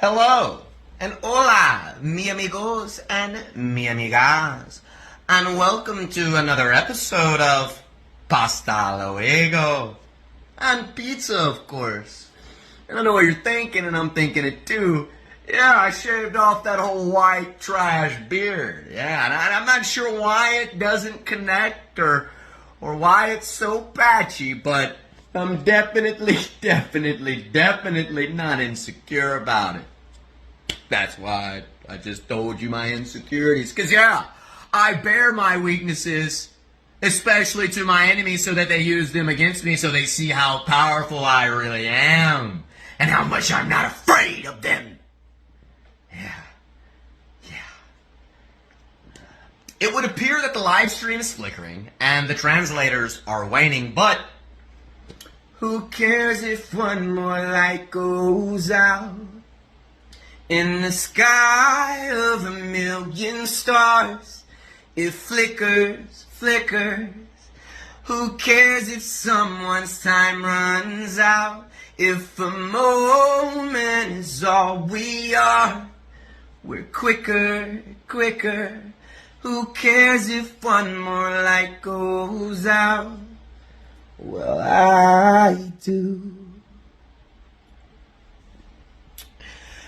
Hello, and hola, mi amigos and mi amigas, and welcome to another episode of Pasta Luego, and pizza, of course. And I know what you're thinking, and I'm thinking it too. Yeah, I shaved off that whole white trash beard. Yeah, and I'm not sure why it doesn't connect or why it's so patchy, but I'm definitely not insecure about it. That's why I just told you my insecurities. Because, yeah, I bear my weaknesses, especially to my enemies, so that they use them against me, so they see how powerful I really am and how much I'm not afraid of them. Yeah. It would appear that the live stream is flickering and the translators are waning, but who cares if one more light goes out? In the sky of 1,000,000 stars, it flickers. Who cares if someone's time runs out? If a moment is all we are, we're quicker. Who cares if one more light goes out? Well, I do.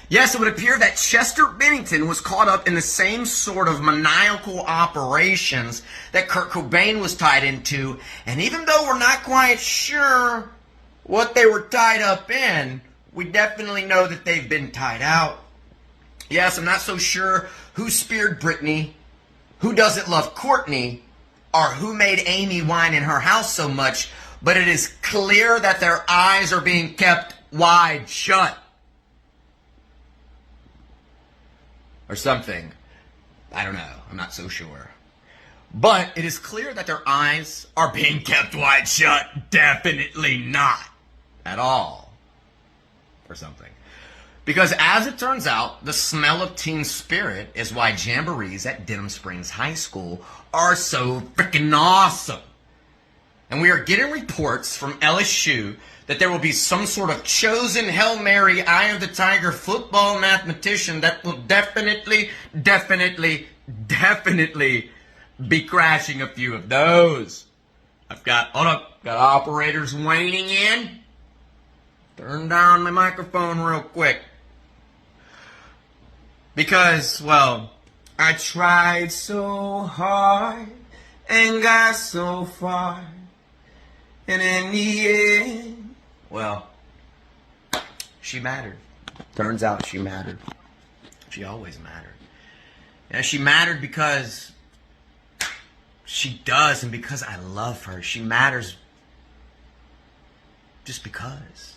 Yes, it would appear that Chester Bennington was caught up in the same sort of maniacal operations that Kurt Cobain was tied into, and even though we're not quite sure what they were tied up in, we definitely know that they've been tied out. Yes, I'm not so sure who speared Britney, who doesn't love Courtney, or who made Amy whine in her house so much, but it is clear that their eyes are being kept wide shut. Or something. I don't know. I'm not so sure. But it is clear that their eyes are being kept wide shut. Definitely not. At all. Or something. Because as it turns out, the smell of teen spirit is why jamborees at Denham Springs High School are so freaking awesome. And we are getting reports from LSU that there will be some sort of chosen Hail Mary, Eye of the Tiger football mathematician that will definitely be crashing a few of those. I've got operators waning in. Turn down my microphone real quick. Because, well, I tried so hard and got so far. And in the end, well, she mattered. Turns out she mattered. She always mattered. And she mattered because she does, and because I love her. She matters just because.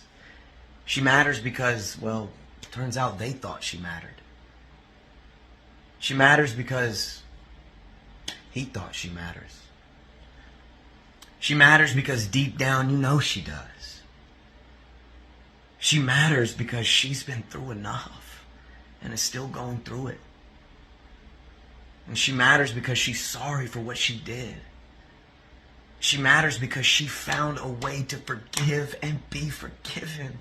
She matters because, well, turns out they thought she mattered. She matters because he thought she matters. She matters because deep down you know she does. She matters because she's been through enough and is still going through it. And she matters because she's sorry for what she did. She matters because she found a way to forgive and be forgiven.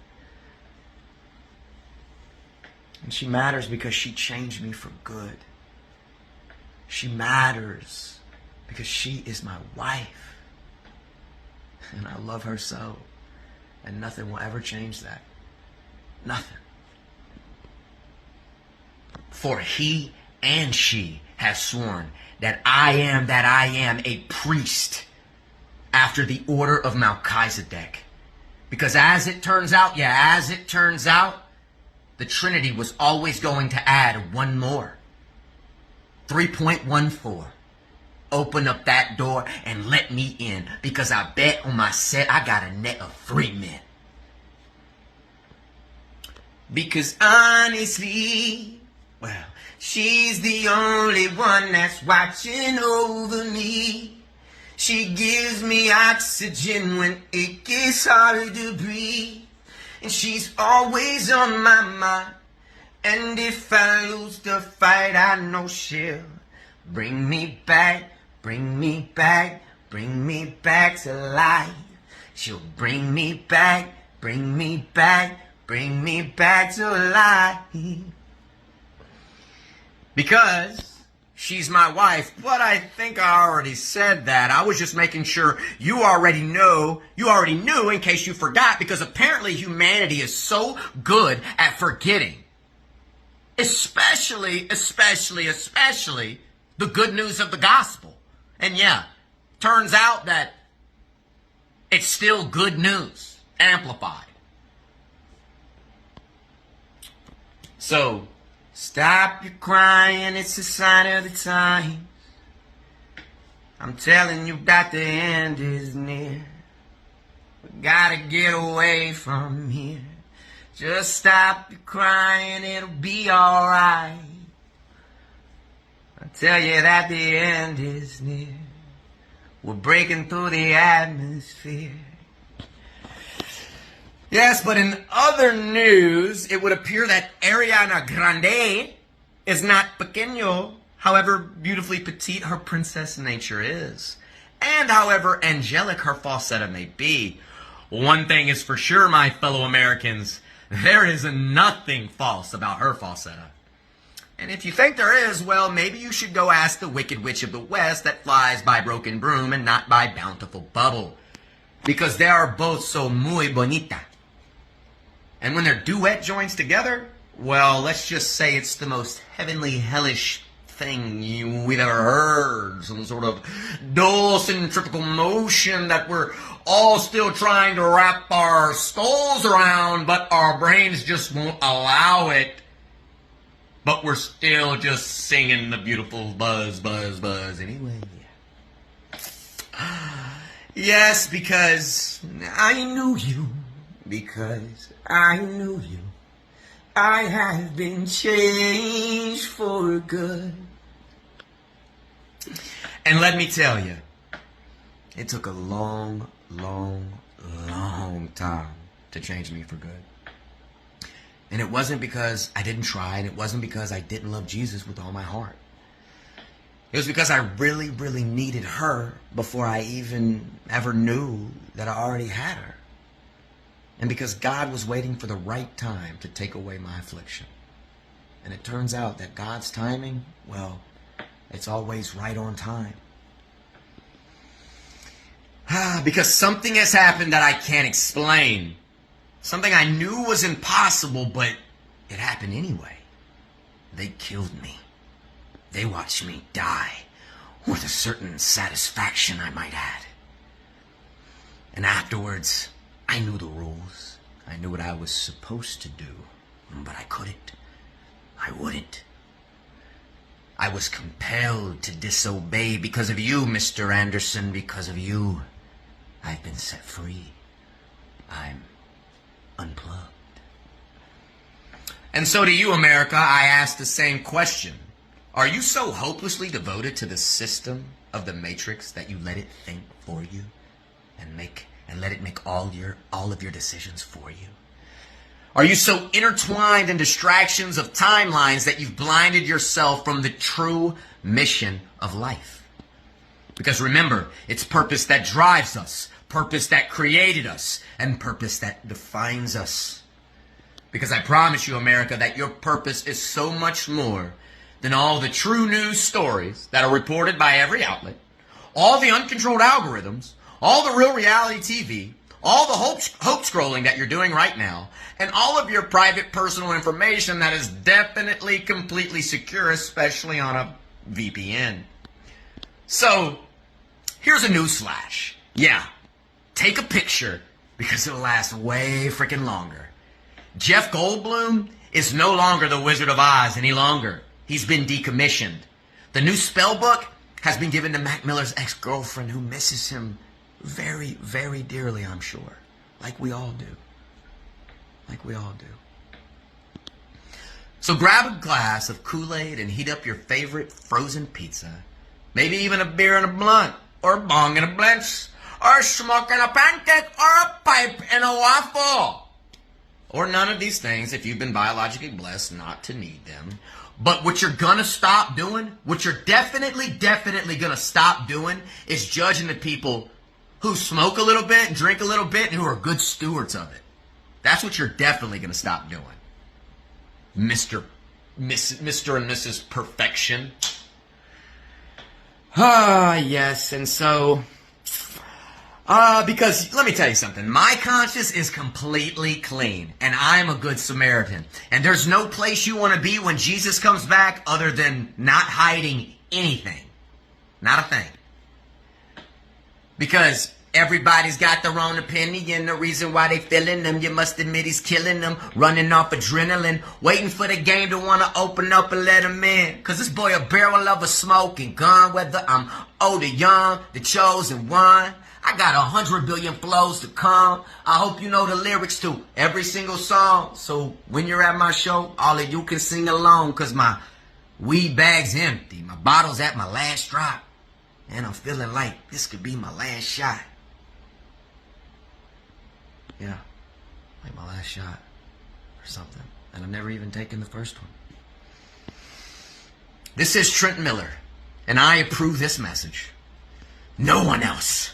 And she matters because she changed me for good. She matters because she is my wife. And I love her so. And nothing will ever change that. Nothing. For he and she have sworn that I am a priest after the order of Melchizedek. Because as it turns out, the Trinity was always going to add one more. 3.14. Open up that door and let me in, because I bet on my set I got a net of 3 men. Because honestly, well, she's the only one that's watching over me. She gives me oxygen when it gets hard to breathe. And she's always on my mind. And if I lose the fight, I know she'll bring me back to life. She'll bring me back bring me back to life. Because she's my wife, but I think I already said that. I was just making sure you already knew in case you forgot, because apparently humanity is so good at forgetting. Especially the good news of the gospel. And yeah, turns out that it's still good news, amplified. So, stop your crying, it's a sign of the times. I'm telling you that the end is near. We gotta get away from here. Just stop your crying, it'll be alright. I tell you that the end is near. We're breaking through the atmosphere. Yes, but in other news, it would appear that Ariana Grande is not pequeño, however beautifully petite her princess nature is, and however angelic her falsetto may be. One thing is for sure, my fellow Americans, there is nothing false about her falsetto. And if you think there is, well, maybe you should go ask the Wicked Witch of the West that flies by broken broom and not by bountiful bubble. Because they are both so muy bonita. And when their duet joins together, well, let's just say it's the most heavenly, hellish thing we've ever heard. Some sort of dull centrifugal motion that we're all still trying to wrap our skulls around, but our brains just won't allow it. But we're still just singing the beautiful buzz, buzz, buzz anyway. Yes, because I knew you. Because I knew you. I have been changed for good. And let me tell you, it took a long, long, long time to change me for good. And it wasn't because I didn't try, and it wasn't because I didn't love Jesus with all my heart. It was because I really, really needed her before I even ever knew that I already had her. And because God was waiting for the right time to take away my affliction. And it turns out that God's timing, well, it's always right on time. Because something has happened that I can't explain. Something I knew was impossible, but it happened anyway. They killed me. They watched me die, with a certain satisfaction, I might add. And afterwards, I knew the rules. I knew what I was supposed to do, but I couldn't. I wouldn't. I was compelled to disobey because of you, Mr. Anderson. Because of you, I've been set free. I'm unplugged. And so to you, America, I ask the same question. Are you so hopelessly devoted to the system of the Matrix that you let it think for you and let it make all of your decisions for you? Are you so intertwined in distractions of timelines that you've blinded yourself from the true mission of life? Because remember, it's purpose that drives us, purpose that created us, and purpose that defines us. Because I promise you, America, that your purpose is so much more than all the true news stories that are reported by every outlet, all the uncontrolled algorithms, all the real reality TV, all the hope scrolling that you're doing right now, and all of your private personal information that is definitely completely secure, especially on a VPN. So, here's a newsflash. Yeah, take a picture because it'll last way freaking longer. Jeff Goldblum is no longer the Wizard of Oz any longer. He's been decommissioned. The new spell book has been given to Mac Miller's ex-girlfriend who misses him very, very dearly, I'm sure. Like we all do. Like we all do. So grab a glass of Kool-Aid and heat up your favorite frozen pizza. Maybe even a beer and a blunt, or a bong and a blintz, or a smoke and a pancake, or a pipe and a waffle. Or none of these things if you've been biologically blessed not to need them. But what you're gonna stop doing, what you're definitely gonna stop doing is judging the people who smoke a little bit and drink a little bit and who are good stewards of it. That's what you're definitely going to stop doing. Mr. and Mrs. Perfection. Yes, and so, because let me tell you something, my conscience is completely clean, and I'm a good Samaritan, and there's no place you want to be when Jesus comes back other than not hiding anything. Not a thing. Because everybody's got their own opinion, the reason why they feeling them. You must admit he's killing them, running off adrenaline, waiting for the game to want to open up and let him in. Cause this boy a barrel of a smoking gun, whether I'm old or young, the chosen one. I got 100 billion flows to come. I hope you know the lyrics to every single song. So when you're at my show, all of you can sing along. Cause my weed bag's empty, my bottle's at my last drop. And I'm feeling like this could be my last shot. Yeah, like my last shot or something. And I've never even taken the first one. This is Trent Miller, and I approve this message. No one else.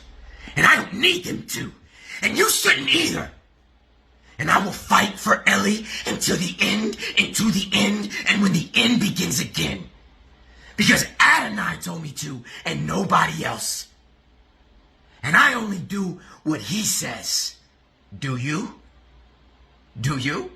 And I don't need them to. And you shouldn't either. And I will fight for Ellie until the end, and to the end, and when the end begins again. Because Adonai told me to, and nobody else. And I only do what he says. Do you? Do you?